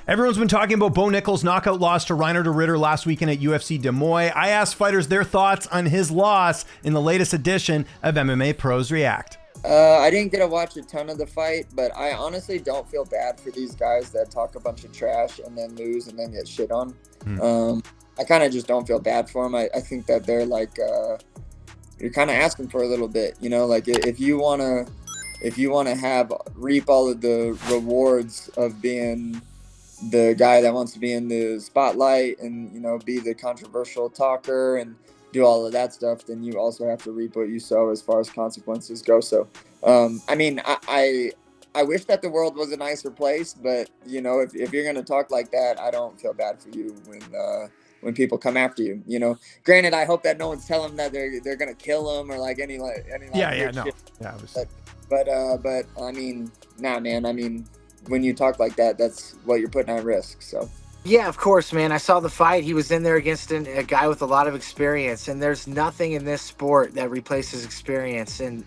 Everyone's been talking about Bo Nickal's knockout loss to Reiner De Ridder last weekend at UFC Des Moines. I asked fighters their thoughts on his loss in the latest edition of MMA Pros React. I didn't get to watch a ton of the fight, but I honestly don't feel bad for these guys that talk a bunch of trash and then lose and then get shit on. I kind of just don't feel bad for them. I think that they're like, you're kind of asking for a little bit, you know, like if you want to reap all of the rewards of being the guy that wants to be in the spotlight and, you know, be the controversial talker and do all of that stuff, then you also have to reap what you sow as far as consequences go. So, I mean, I wish that the world was a nicer place, but, you know, if you're going to talk like that, I don't feel bad for you when people come after you, you know. Granted, I hope that no one's telling them that they're going to kill them or like any no. Yeah, but I mean, nah, man. I mean, when you talk like that, that's what you're putting at risk. So. Yeah, of course, man. I saw the fight. He was in there against a guy with a lot of experience, and there's nothing in this sport that replaces experience. And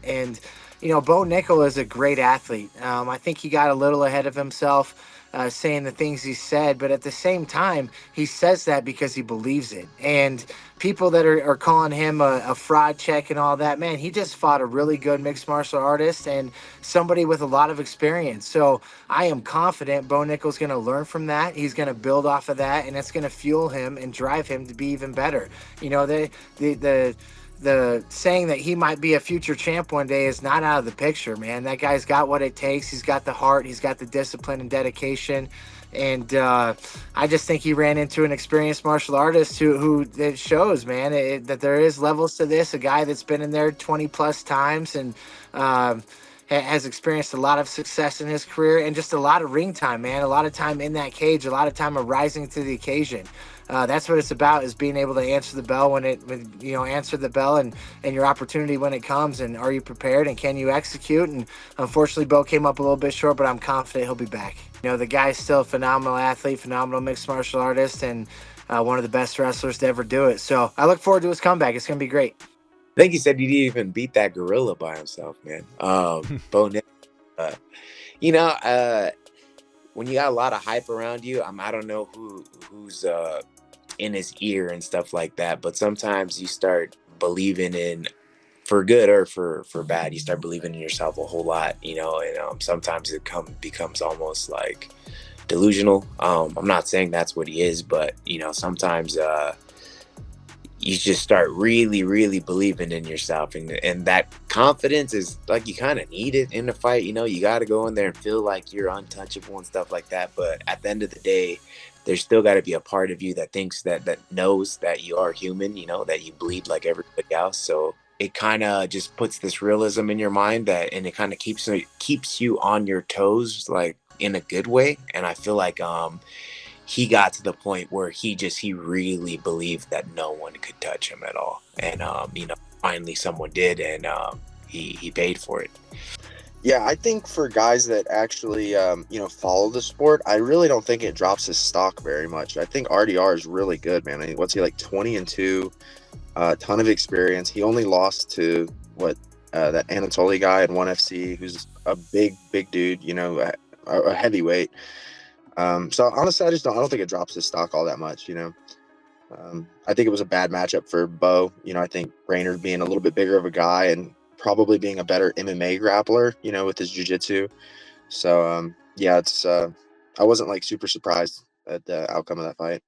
you know, Bo Nickal is a great athlete. I think he got a little ahead of himself saying the things he said, but at the same time, he says that because he believes it. And people that are calling him a fraud check and all that, man, he just fought a really good mixed martial artist and somebody with a lot of experience. So I am confident Bo Nickal's going to learn from that. He's going to build off of that, and it's going to fuel him and drive him to be even better. You know, the saying that he might be a future champ one day is not out of the picture, man. That guy's got what it takes. He's got the heart. He's got the discipline and dedication. And I just think he ran into an experienced martial artist who it shows, man, that there is levels to this. A guy that's been in there 20 plus times and has experienced a lot of success in his career and just a lot of ring time, man. A lot of time in that cage, a lot of time of rising to the occasion. That's what it's about, is being able to answer the bell answer the bell and your opportunity when it comes. And are you prepared and can you execute? And unfortunately, Bo came up a little bit short, but I'm confident he'll be back. You know, the guy's still a phenomenal athlete, phenomenal mixed martial artist, and one of the best wrestlers to ever do it. So I look forward to his comeback. It's going to be great. I think he said he didn't even beat that gorilla by himself, man. Bo Nickal, you know, when you got a lot of hype around you, I don't know who's in his ear and stuff like that, but sometimes you start believing in, for good or for bad, you start believing in yourself a whole lot, you know, and sometimes it becomes almost like delusional. I'm not saying that's what he is, but you know, sometimes you just start really, really believing in yourself, and that confidence is like, you kind of need it in the fight. You know, you got to go in there and feel like you're untouchable and stuff like that. But at the end of the day, there's still got to be a part of you that thinks that knows that you are human, you know, that you bleed like everybody else. So it kind of just puts this realism in your mind and it kind of keeps you on your toes, like in a good way. And I feel like he got to the point where he really believed that no one could touch him at all. And, you know, finally someone did, and he paid for it. Yeah, I think for guys that actually, follow the sport, I really don't think it drops his stock very much. I think RDR is really good, man. I mean, what's he, like 20-2, ton of experience. He only lost to that Anatoly guy in ONE FC, who's a big dude, you know, a heavyweight. So honestly, I don't think it drops his stock all that much, you know. I think it was a bad matchup for Bo. You know, I think Reiner being a little bit bigger of a guy and probably being a better MMA grappler, you know, with his jiu-jitsu. So, yeah, it's I wasn't like super surprised at the outcome of that fight.